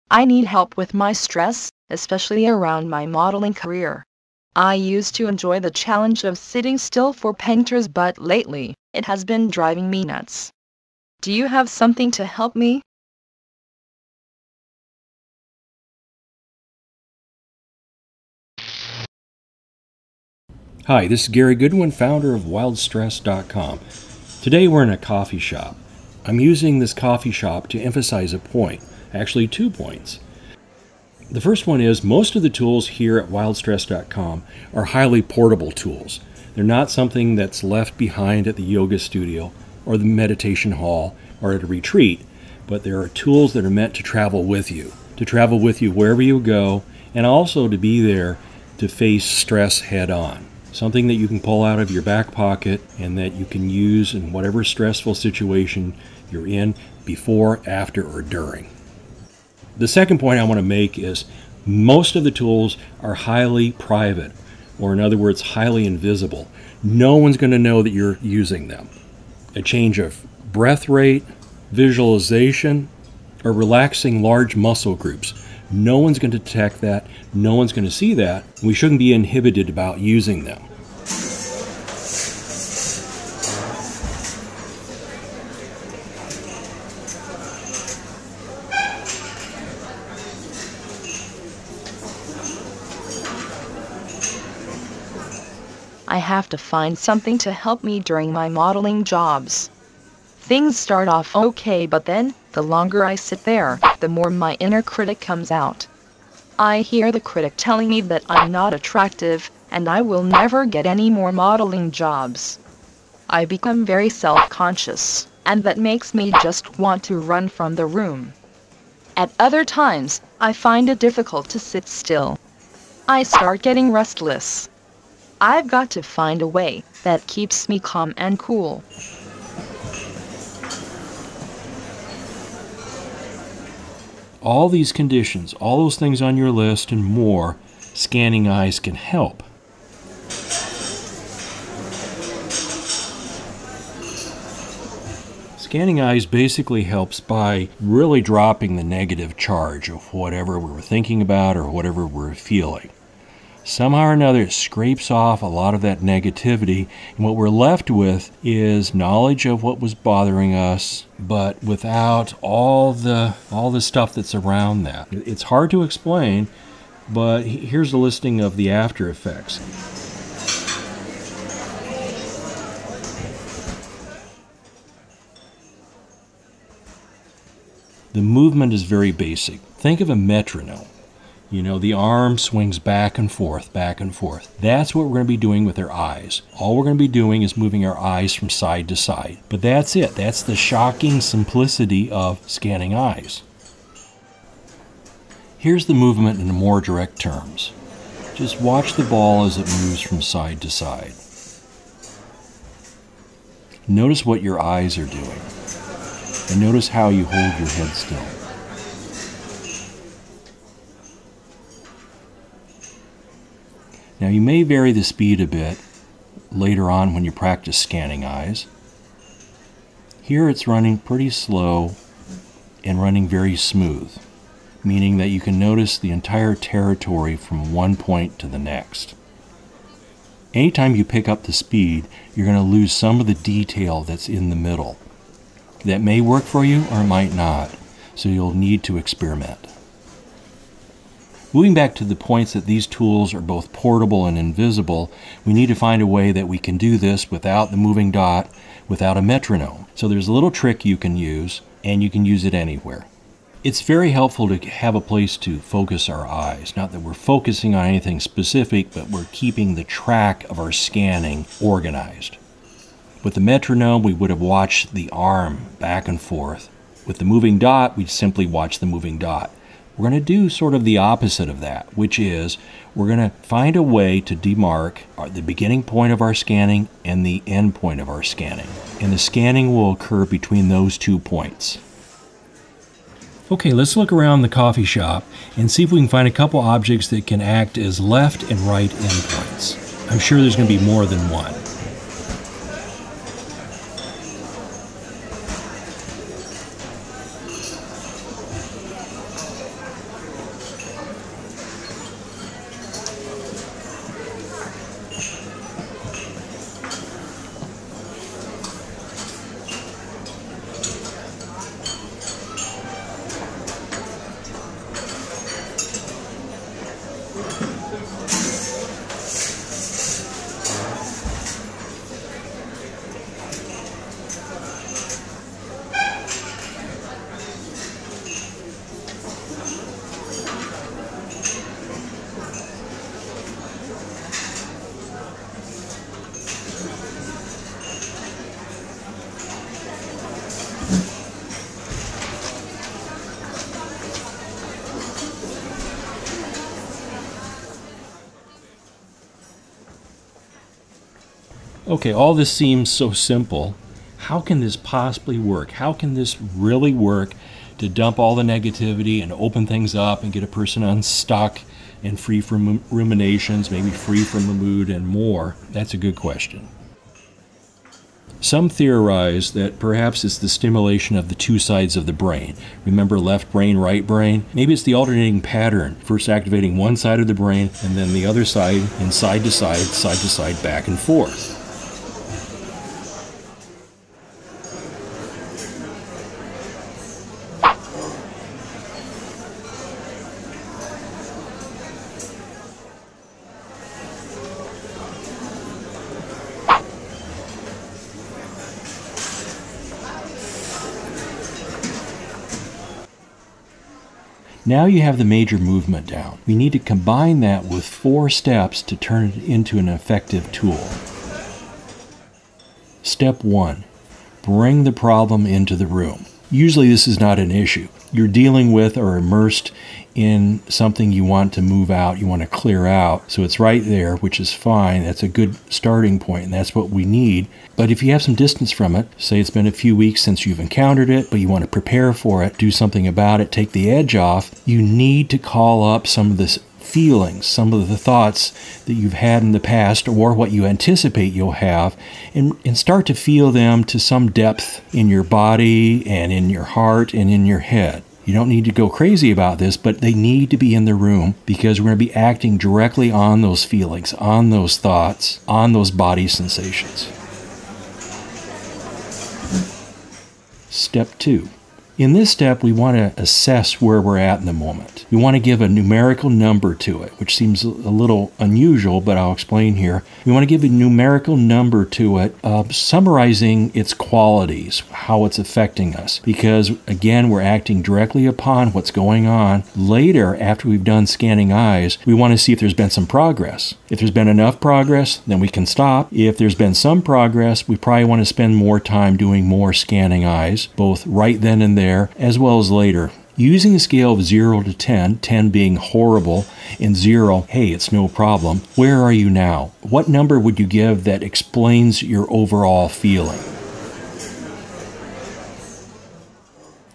I need help with my stress, especially around my modeling career. I used to enjoy the challenge of sitting still for painters, but lately, it has been driving me nuts. Do you have something to help me? Hi, this is Gary Goodwin, founder of wildstress.com. Today we're in a coffee shop. I'm using this coffee shop to emphasize a point, actually 2 points. The first one is most of the tools here at wildstress.com are highly portable tools. They're not something that's left behind at the yoga studio or the meditation hall or at a retreat, but there are tools that are meant to travel with you wherever you go, and also to be there to face stress head on. Something that you can pull out of your back pocket and that you can use in whatever stressful situation you're in before, after, or during. The second point I want to make is most of the tools are highly private, or in other words, highly invisible. No one's going to know that you're using them. A change of breath rate, visualization, or relaxing large muscle groups. No one's going to detect that. No one's going to see that. We shouldn't be inhibited about using them. I have to find something to help me during my modeling jobs. Things start off okay, but then, the longer I sit there, the more my inner critic comes out. I hear the critic telling me that I'm not attractive, and I will never get any more modeling jobs. I become very self-conscious, and that makes me just want to run from the room. At other times, I find it difficult to sit still. I start getting restless. I've got to find a way that keeps me calm and cool. All these conditions, all those things on your list and more, scanning eyes can help. Scanning eyes basically helps by really dropping the negative charge of whatever we were thinking about or whatever we're feeling. Somehow or another, it scrapes off a lot of that negativity, and what we're left with is knowledge of what was bothering us, but without all the stuff that's around that. It's hard to explain, but here's a listing of the after effects. The movement is very basic. Think of a metronome. You know, the arm swings back and forth, back and forth. That's what we're going to be doing with our eyes. All we're going to be doing is moving our eyes from side to side. But that's it. That's the shocking simplicity of scanning eyes. Here's the movement in more direct terms. Just watch the ball as it moves from side to side. Notice what your eyes are doing. And notice how you hold your head still. Now you may vary the speed a bit later on when you practice scanning eyes. Here it's running pretty slow and running very smooth, meaning that you can notice the entire territory from one point to the next. Anytime you pick up the speed, you're going to lose some of the detail that's in the middle. That may work for you or it might not, so you'll need to experiment. Moving back to the points that these tools are both portable and invisible, we need to find a way that we can do this without the moving dot, without a metronome. So there's a little trick you can use, and you can use it anywhere. It's very helpful to have a place to focus our eyes. Not that we're focusing on anything specific, but we're keeping the track of our scanning organized. With the metronome, we would have watched the arm back and forth. With the moving dot, we'd simply watch the moving dot. We're going to do sort of the opposite of that, which is we're going to find a way to demark the beginning point of our scanning and the end point of our scanning. And the scanning will occur between those 2 points. Okay, let's look around the coffee shop and see if we can find a couple objects that can act as left and right endpoints. I'm sure there's going to be more than one. Okay, all this seems so simple. How can this possibly work? How can this really work to dump all the negativity and open things up and get a person unstuck and free from ruminations, maybe free from the mood and more? That's a good question. Some theorize that perhaps it's the stimulation of the two sides of the brain. Remember left brain, right brain? Maybe it's the alternating pattern, first activating one side of the brain and then the other side, and side to side, back and forth. Now you have the major movement down. We need to combine that with 4 steps to turn it into an effective tool. Step 1, bring the problem into the room. Usually this is not an issue. You're dealing with or immersed in something you want to move out, you want to clear out. So it's right there, which is fine. That's a good starting point, and that's what we need. But if you have some distance from it, say it's been a few weeks since you've encountered it, but you want to prepare for it, do something about it, take the edge off, you need to call up some of this feelings, some of the thoughts that you've had in the past or what you anticipate you'll have, and start to feel them to some depth in your body and in your heart and in your head. You don't need to go crazy about this, but they need to be in the room because we're going to be acting directly on those feelings, on those thoughts, on those body sensations. Step 2. In this step, we want to assess where we're at in the moment. We want to give a numerical number to it, which seems a little unusual, but I'll explain here. We want to give a numerical number to it, summarizing its qualities, how it's affecting us. Because, again, we're acting directly upon what's going on. Later, after we've done scanning eyes, we want to see if there's been some progress. If there's been enough progress, then we can stop. If there's been some progress, we probably want to spend more time doing more scanning eyes, both right then and there, as well as later. Using a scale of 0 to 10, 10 being horrible, and 0, hey, it's no problem, where are you now? What number would you give that explains your overall feeling?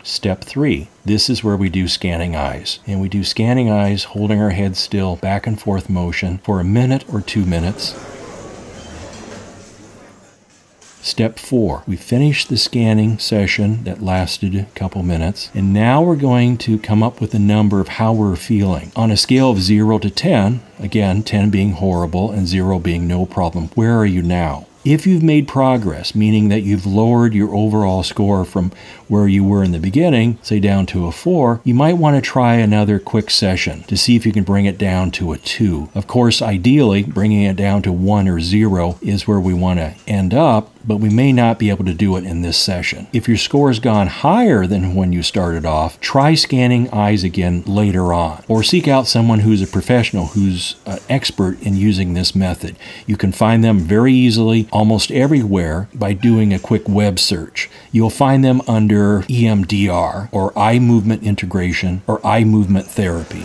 Step 3. This is where we do scanning eyes. And we do scanning eyes holding our head still, back and forth motion for a minute or 2 minutes. Step 4, we finished the scanning session that lasted a couple minutes, and now we're going to come up with a number of how we're feeling. On a scale of 0 to 10, again, 10 being horrible and 0 being no problem, where are you now? If you've made progress, meaning that you've lowered your overall score from where you were in the beginning, say down to a 4, you might want to try another quick session to see if you can bring it down to a 2. Of course, ideally, bringing it down to 1 or 0 is where we want to end up, but we may not be able to do it in this session. If your score has gone higher than when you started off, try scanning eyes again later on, or seek out someone who's a professional, who's an expert in using this method. You can find them very easily almost everywhere by doing a quick web search. You'll find them under EMDR, or eye movement integration, or eye movement therapy.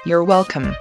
You're welcome.